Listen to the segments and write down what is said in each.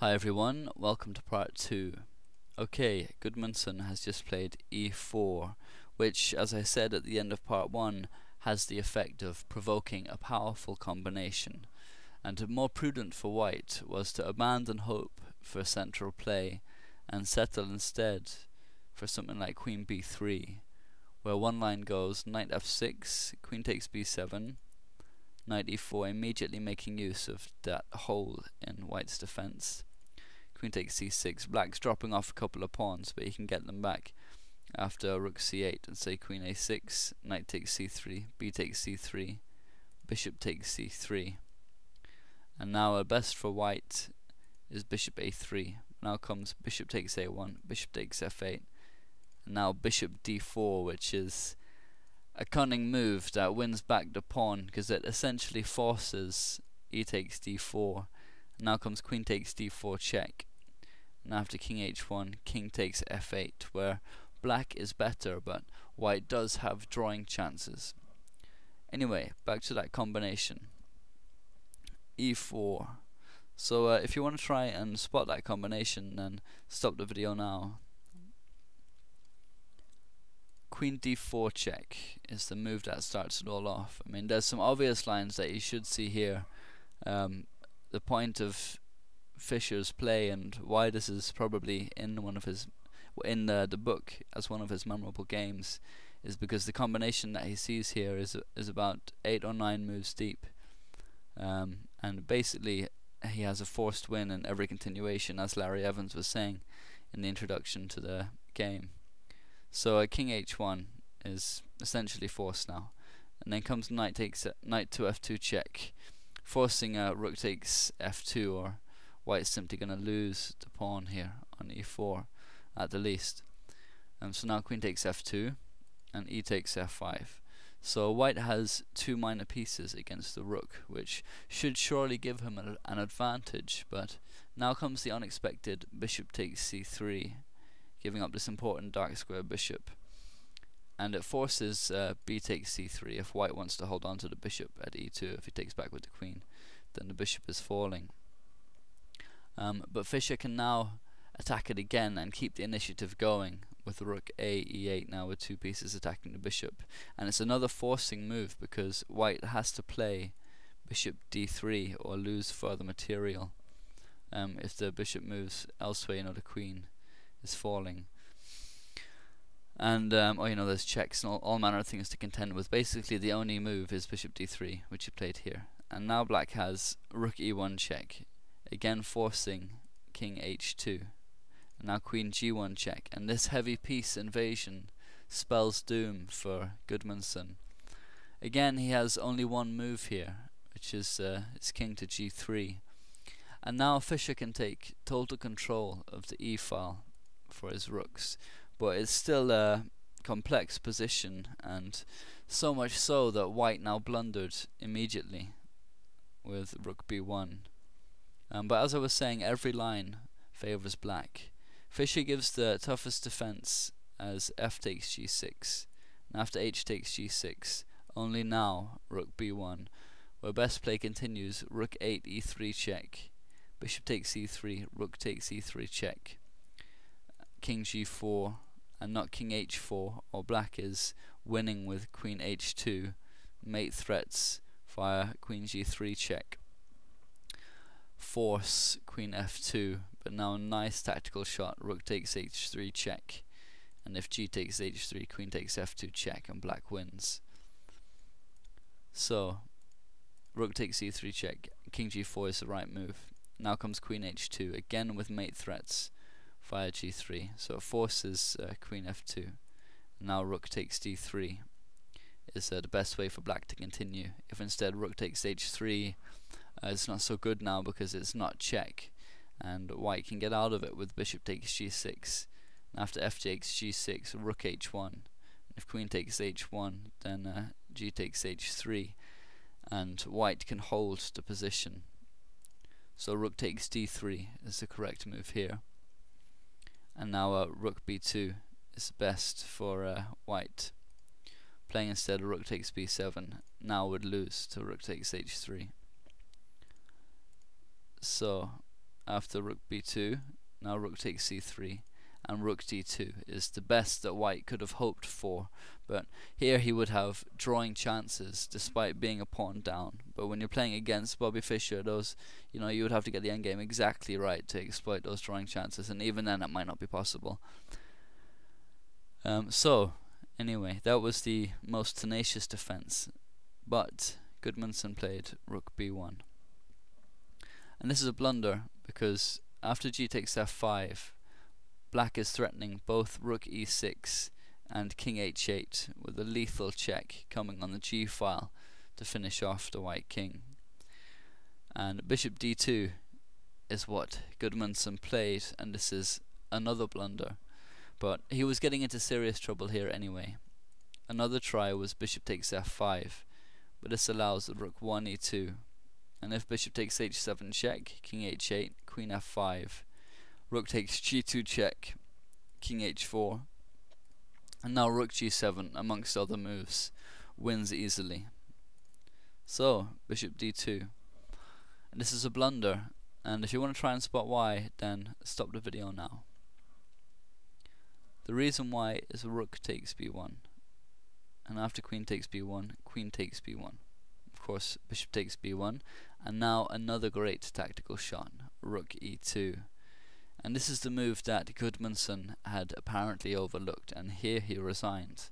Hi everyone, welcome to part 2. Okay, Gudmundsson has just played e4, which, as I said at the end of part 1, has the effect of provoking a powerful combination, and more prudent for white was to abandon hope for central play and settle instead for something like queen b3, where one line goes knight f6, queen takes b7, knight e4, immediately making use of that hole in white's defense. Queen takes c6, black's dropping off a couple of pawns, but he can get them back after rook c8 and say queen a6, knight takes c3, b takes c3, bishop takes c3. And now best for white is bishop a3. Now comes bishop takes a1, bishop takes f8, and now bishop d4, which is a cunning move that wins back the pawn because it essentially forces e takes d4. Now comes queen takes d4 check, and after king h1, king takes f8, where black is better but white does have drawing chances. Anyway, back to that combination, e4. So if you want to try and spot that combination, then stop the video now. Queen d4 check is the move that starts it all off. I mean, there's some obvious lines that you should see here. The point of Fischer's play and why this is probably in the book as one of his memorable games is because the combination that he sees here is about 8 or 9 moves deep, and basically he has a forced win in every continuation, as Larry Evans was saying in the introduction to the game. So king h1 is essentially forced now, and then comes knight to f2 check, forcing rook takes f2, or white's simply going to lose the pawn here on e4 at the least. So now queen takes f2 and e takes f5. So white has 2 minor pieces against the rook, which should surely give him an advantage, but now comes the unexpected bishop takes c3, giving up this important dark square bishop, and it forces b takes c3 if white wants to hold on to the bishop at e2. If he takes back with the queen, then the bishop is falling. But Fischer can now attack it again and keep the initiative going with rook a e8, now with 2 pieces attacking the bishop, and it's another forcing move because white has to play bishop d3 or lose further material. If the bishop moves elsewhere, the queen is falling, and there's checks and all manner of things to contend with. Basically the only move is bishop d3, which he played here, and now black has rook e1 check, again forcing king h2, and now queen g1 check, and this heavy piece invasion spells doom for Gudmundsson. Again he has only one move here, which is his king to g3, and now Fischer can take total control of the e file for his rooks, but it's still a complex position, and so much so that white now blundered immediately with rook b1. But as I was saying, every line favors black. Fischer gives the toughest defense as f takes g6, and after h takes g6, only now rook b1, where best play continues rook 8 e3 check, bishop takes e3, rook takes e3 check, king g4, and not king h4, or black is winning with queen h2, mate threats via queen g3 check, force queen f2, but now a nice tactical shot, rook takes h3 check, and if g takes h3, queen takes f2 check, and black wins. So rook takes e3 check, king g4 is the right move. Now comes queen h2, again with mate threats via g3, so it forces queen f2. Now rook takes d3 is the best way for black to continue. If instead rook takes h3, it's not so good now because it's not check, and white can get out of it with bishop takes g6. And after f takes g6, rook h1. If queen takes h1, then g takes h3, and white can hold the position. So rook takes d3 is the correct move here, and now rook b2 is best for white. Playing instead rook takes b7 now would lose to rook takes h3. So after rook b2. Now rook takes c3, and rook d2 is the best that white could have hoped for. But here he would have drawing chances despite being a pawn down. But when you're playing against Bobby Fischer, those, you would have to get the endgame exactly right to exploit those drawing chances, and even then it might not be possible. So anyway, that was the most tenacious defense. But Gudmundsson played rook b1, and this is a blunder because after g takes f5, black is threatening both rook e6 and king h8 with a lethal check coming on the g file to finish off the white king. And bishop d2 is what Gudmundsson played, and this is another blunder. But he was getting into serious trouble here anyway. Another try was bishop takes f5, but this allows the rook 1 e2. And if bishop takes h7 check, king h8, queen f5, rook takes g2 check, king h4, and now rook g7, amongst other moves, wins easily. So bishop d2, and this is a blunder, and if you want to try and spot why, then stop the video now. The reason why is rook takes b1, and after queen takes b1, queen takes b1. Of course, bishop takes b1, and now another great tactical shot, rook e2. And this is the move that Gudmundsson had apparently overlooked, and here he resigned.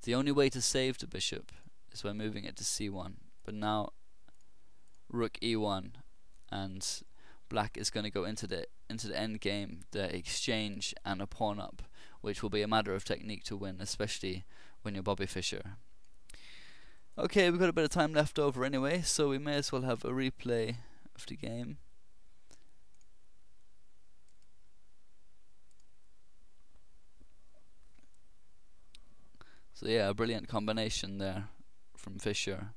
The only way to save the bishop is by moving it to c1, but now rook e1, and black is going to go into the end game, the exchange and a pawn up, which will be a matter of technique to win, especially when you're Bobby Fischer. Okay, we've got a bit of time left over anyway, so we may as well have a replay of the game. So yeah, a brilliant combination there from Fischer,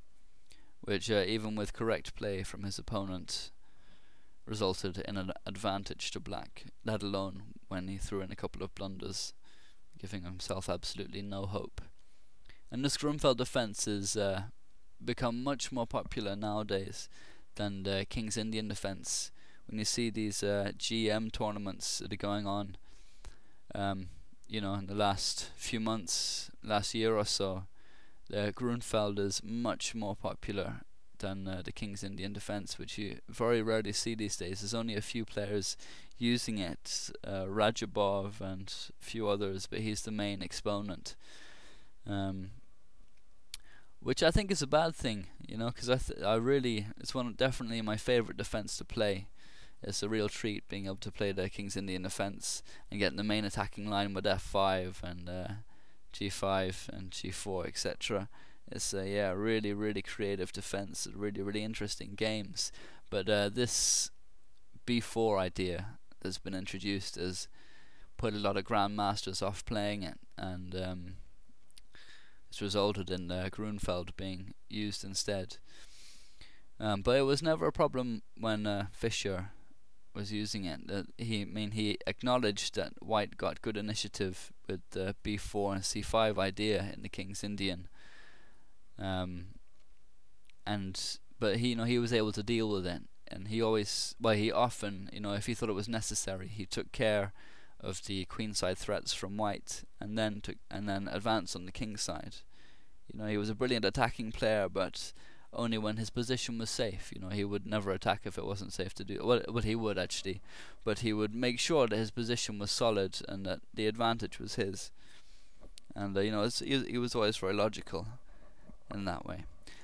which even with correct play from his opponent resulted in an advantage to black, let alone when he threw in a couple of blunders, giving himself absolutely no hope. And this Grunfeld defense has become much more popular nowadays than the King's Indian defense. When you see these GM tournaments that are going on, in the last few months, last year or so, the Grunfeld is much more popular than the King's Indian defense, which you very rarely see these days. There's only a few players using it, Rajabov and a few others, but he's the main exponent. Which I think is a bad thing, because it's definitely my favorite defense to play. It's a real treat being able to play the King's Indian defense and getting the main attacking line with f5 and g5 and g4, etc. It's a really, really creative defense, really, really interesting games. But this b4 idea that's been introduced has put a lot of grandmasters off playing it, and it's resulted in Grunfeld being used instead. But it was never a problem when Fischer was using it. He acknowledged that white got good initiative with the b4 and c5 idea in the King's Indian, but he was able to deal with it, and he often, if he thought it was necessary, he took care of the queenside threats from white, and then advanced on the king side. He was a brilliant attacking player, but only when his position was safe. He would never attack if it wasn't safe to do. Well, he would actually, but he would make sure that his position was solid and that the advantage was his. And he was always very logical in that way.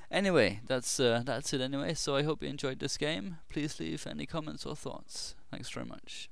Anyway, that's it anyway. So I hope you enjoyed this game. Please leave any comments or thoughts. Thanks very much.